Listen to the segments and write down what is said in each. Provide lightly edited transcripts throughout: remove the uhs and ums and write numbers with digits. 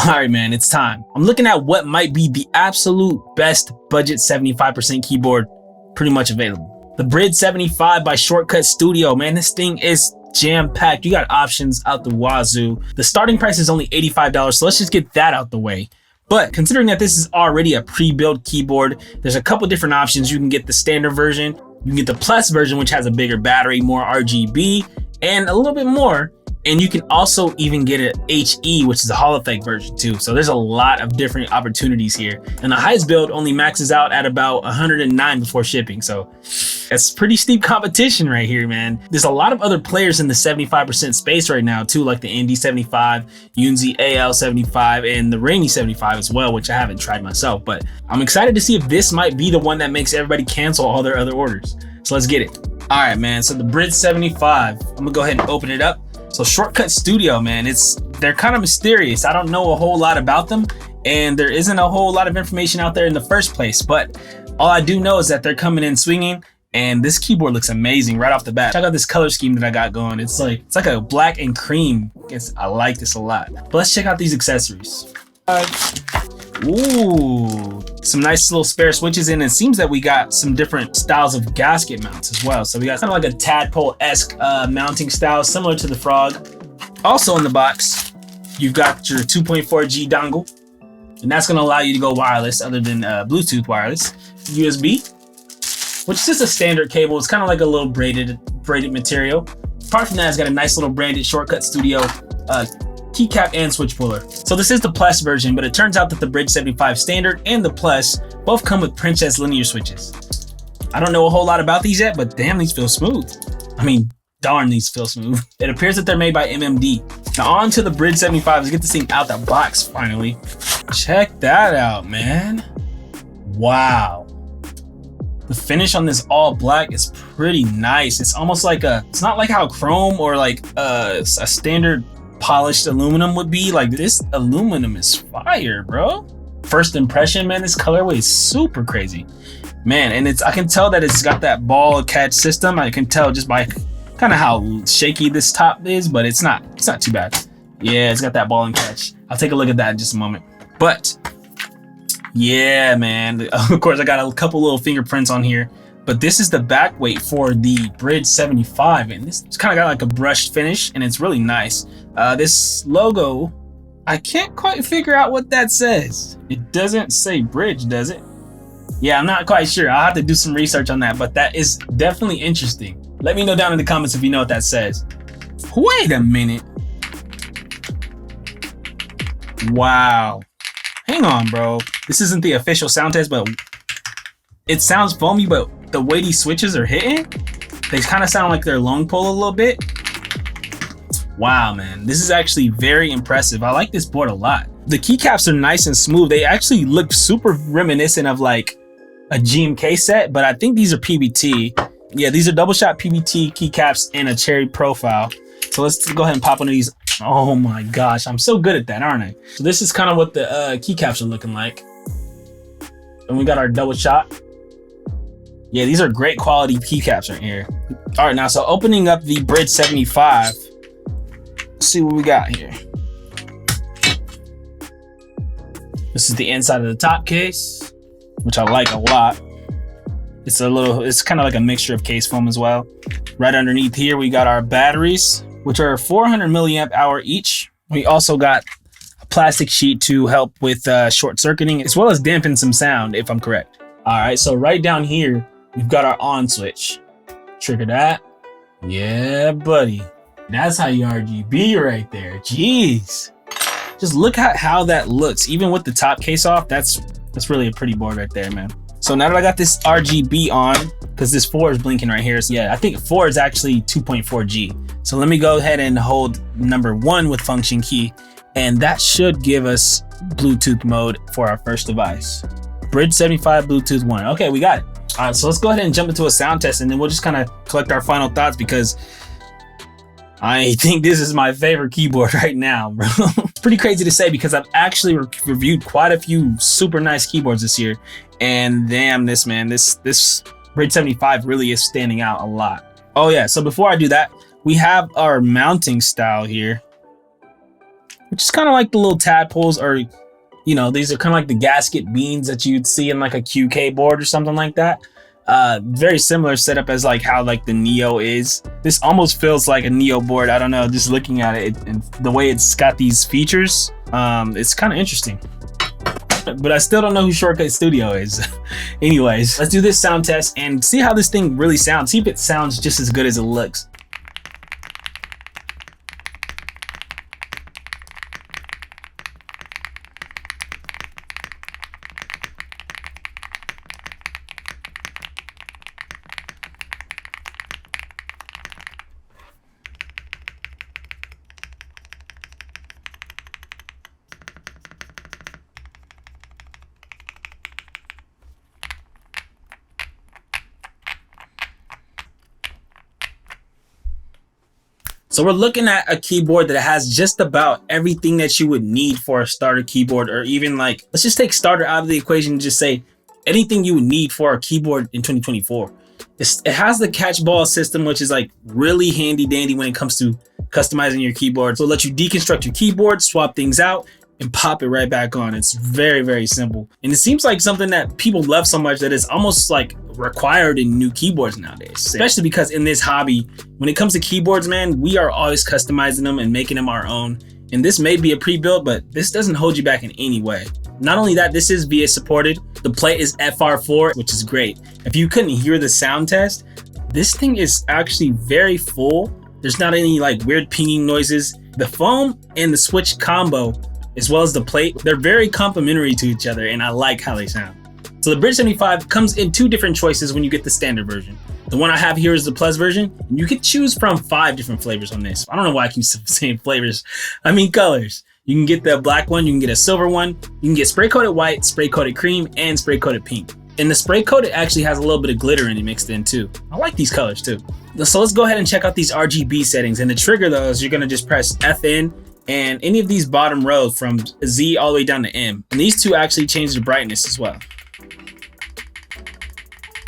All right, man, it's time. I'm looking at what might be the absolute best budget 75% keyboard pretty much available. The Bridge75 by Shortcut Studio, man, this thing is jam-packed. You got options out the wazoo. The starting price is only $85, so let's just get that out the way. But considering that this is already a pre-built keyboard, there's a couple different options. You can get the standard version, you can get the plus version, which has a bigger battery, more RGB, and a little bit more. And you can also even get an HE, which is a Hall effect version too. So there's a lot of different opportunities here. And the highest build only maxes out at about 109 before shipping. So that's pretty steep competition right here, man. There's a lot of other players in the 75% space right now too, like the ND75, Yunzi AL75, and the Rainy 75 as well, which I haven't tried myself. But I'm excited to see if this might be the one that makes everybody cancel all their other orders. So let's get it. All right, man. So the Bridge75, I'm gonna go ahead and open it up. So Shortcut Studio, man, they're kind of mysterious. I don't know a whole lot about them, and there isn't a whole lot of information out there in the first place, but all I do know is that they're coming in swinging, and this keyboard looks amazing right off the bat. Check out this color scheme that I got going. It's like a black and cream. I like this a lot. But let's check out these accessories. Ooh, some nice little spare switches in. It seems that we got some different styles of gasket mounts as well. So we got kind of like a tadpole-esque mounting style, similar to the Frog. Also in the box, you've got your 2.4G dongle, and that's going to allow you to go wireless other than Bluetooth wireless. USB, which is just a standard cable. It's kind of like a little braided material. Apart from that, it's got a nice little branded Shortcut Studio keycap and switch puller. So this is the plus version, but it turns out that the Bridge75 standard and the plus both come with Princess linear switches. I don't know a whole lot about these yet, but damn, these feel smooth. I mean, darn, these feel smooth. It appears that they're made by MMD. Now on to the Bridge75. Let's get this thing out the box finally. Check that out, man. Wow. The finish on this all black is pretty nice. It's almost like it's not like how chrome or like a standard polished aluminum would be. Like, this aluminum is fire, bro. First impression, man, this colorway is super crazy, man. And I can tell that it's got that ball catch system. I can tell just by kind of how shaky this top is, but it's not too bad. Yeah, it's got that ball and catch. I'll take a look at that in just a moment. But yeah, man, of course I got a couple little fingerprints on here, but this is the back weight for the Bridge75, and it's kind of got like a brushed finish, and it's really nice. This logo, I can't quite figure out what that says. It doesn't say Bridge, does it? Yeah, I'm not quite sure. I'll have to do some research on that, but that is definitely interesting. Let me know down in the comments if you know what that says. Wait a minute. Wow. Hang on, bro. This isn't the official Soundtest, but it sounds foamy, but the way these switches are hitting, they kind of sound like they're long pull a little bit. Wow, man, this is actually very impressive. I like this board a lot. The keycaps are nice and smooth. They actually look super reminiscent of like a GMK set, but I think these are PBT. Yeah, these are double shot PBT keycaps and a cherry profile. So let's go ahead and pop one of these. Oh my gosh, I'm so good at that, aren't I? So this is kind of what the keycaps are looking like. And we got our double shot. Yeah, these are great quality keycaps right here. All right, now, so opening up the Bridge75, let's see what we got here. This is the inside of the top case, which I like a lot. It's kind of like a mixture of case foam as well. Right underneath here, we got our batteries, which are 400 milliamp hour each. We also got a plastic sheet to help with short circuiting, as well as dampen some sound, if I'm correct. All right, so right down here, we've got our on switch. Trigger that. Yeah, buddy. That's how you RGB right there. Jeez. Just look at how that looks. Even with the top case off, that's really a pretty board right there, man. So now that I got this RGB on, because this 4 is blinking right here. So yeah, I think 4 is actually 2.4G. So let me go ahead and hold number 1 with function key, and that should give us Bluetooth mode for our first device. Bridge75 Bluetooth 1. Okay, we got it. All right, so let's go ahead and jump into a sound test, and then we'll just kind of collect our final thoughts, because I think this is my favorite keyboard right now, bro. It's pretty crazy to say, because I've actually reviewed quite a few super nice keyboards this year, and damn, this Bridge75 really is standing out a lot. Oh yeah, so before I do that, we have our mounting style here. which is kind of like the little tadpoles, or you know, these are kind of like the gasket beans that you'd see in like a QK board or something like that. Very similar setup as like how like the Neo is. This almost feels like a Neo board. I don't know, just looking at it and the way it's got these features, it's kind of interesting. But I still don't know who Shortcut Studio is. Anyways, let's do this sound test and see how this thing really sounds. See if it sounds just as good as it looks. So we're looking at a keyboard that has just about everything that you would need for a starter keyboard, or even like, let's just take starter out of the equation and just say anything you would need for a keyboard in 2024. It has the catch ball system, which is like really handy dandy when it comes to customizing your keyboard. So it'll let you deconstruct your keyboard, swap things out, and pop it right back on. It's very, very simple. And it seems like something that people love so much that it's almost like required in new keyboards nowadays, especially because in this hobby, when it comes to keyboards, man, we are always customizing them and making them our own. And this may be a pre-built, but this doesn't hold you back in any way. Not only that, this is VA supported. The plate is FR4, which is great. If you couldn't hear the sound test, this thing is actually very full. There's not any like weird pinging noises. The foam and the switch combo, as well as the plate, they're very complementary to each other, and I like how they sound. So the Bridge75 comes in 2 different choices when you get the standard version. The one I have here is the Plus version, and you can choose from 5 different flavors on this. I don't know why I keep saying flavors. I mean colors. You can get the black one, you can get a silver one, you can get spray coated white, spray coated cream, and spray coated pink. And the spray coated actually has a little bit of glitter in it mixed in too. I like these colors too. So let's go ahead and check out these RGB settings. And the trigger though is you're gonna just press FN and any of these bottom rows from Z all the way down to M. And these 2 actually change the brightness as well.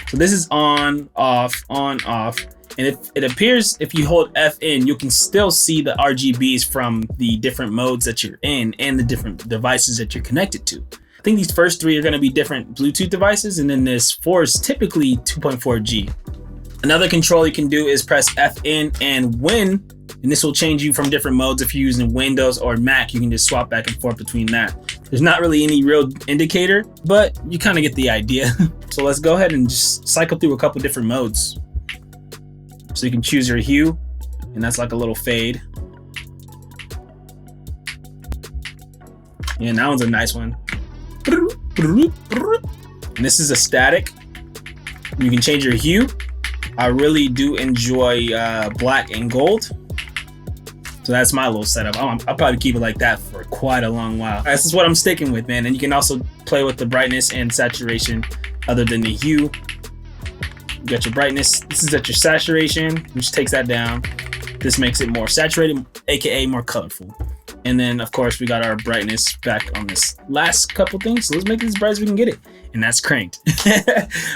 So this is on, off, on, off. And if it appears if you hold FN, you can still see the RGBs from the different modes that you're in and the different devices that you're connected to. I think these first 3 are gonna be different Bluetooth devices, and then this 4 is typically 2.4G. Another control you can do is press FN and Win, and this will change you from different modes. If you're using Windows or Mac, you can just swap back and forth between that. There's not really any real indicator, but you kind of get the idea. So let's go ahead and just cycle through a couple different modes. So you can choose your hue, and that's like a little fade. Yeah, that one's a nice one. And this is a static. You can change your hue. I really do enjoy black and gold. So that's my little setup. I'll probably keep it like that for quite a long while. This is what I'm sticking with, man. And you can also play with the brightness and saturation other than the hue. You got your brightness. This is at your saturation, which takes that down. This makes it more saturated, AKA more colorful. And then of course we got our brightness back on this last couple things. So let's make it as bright as we can get it. And that's cranked.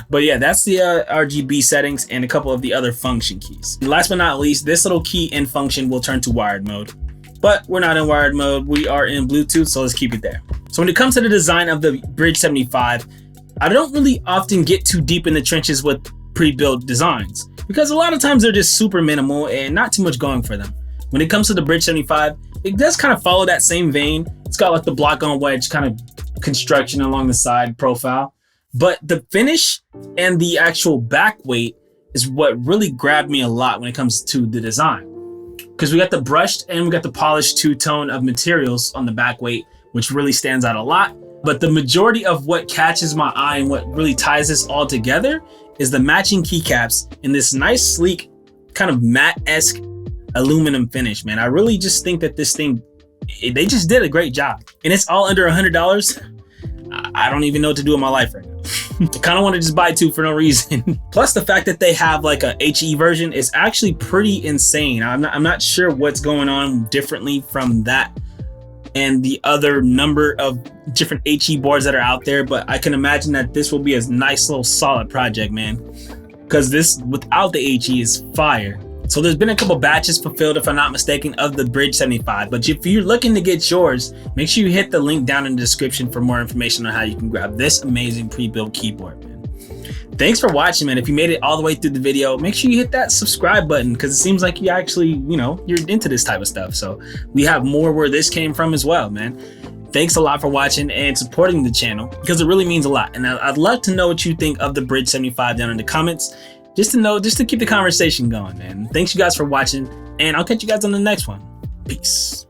But yeah, that's the RGB settings and a couple of the other function keys. And last but not least, this little key in function will turn to wired mode. But we're not in wired mode, we are in Bluetooth, so let's keep it there. So when it comes to the design of the Bridge75, I don't really often get too deep in the trenches with pre-built designs, because a lot of times they're just super minimal and not too much going for them. When it comes to the Bridge75, it does kind of follow that same vein. It's got like the block on wedge kind of construction along the side profile, but the finish and the actual back weight is what really grabbed me a lot when it comes to the design, because we got the brushed and we got the polished 2-tone of materials on the back weight, which really stands out a lot. But the majority of what catches my eye and what really ties this all together is the matching keycaps in this nice sleek kind of matte-esque aluminum finish, man. I really just think that this thing, they just did a great job, and it's all under $100. I don't even know what to do in my life right now. I kind of want to just buy 2 for no reason. Plus the fact that they have like a HE version is actually pretty insane. I'm not sure what's going on differently from that and the other number of different HE boards that are out there, but I can imagine that this will be a nice little solid project, man, because this without the HE is fire. So there's been a couple batches fulfilled, if I'm not mistaken, of the Bridge75. But if you're looking to get yours, make sure you hit the link down in the description for more information on how you can grab this amazing pre-built keyboard, man. Thanks for watching, man. If you made it all the way through the video, make sure you hit that subscribe button, because it seems like you actually, you know, you're into this type of stuff. So we have more where this came from as well, man. Thanks a lot for watching and supporting the channel, because it really means a lot. And I'd love to know what you think of the Bridge75 down in the comments. Just to keep the conversation going, man. Thanks you guys for watching, and I'll catch you guys on the next one. Peace.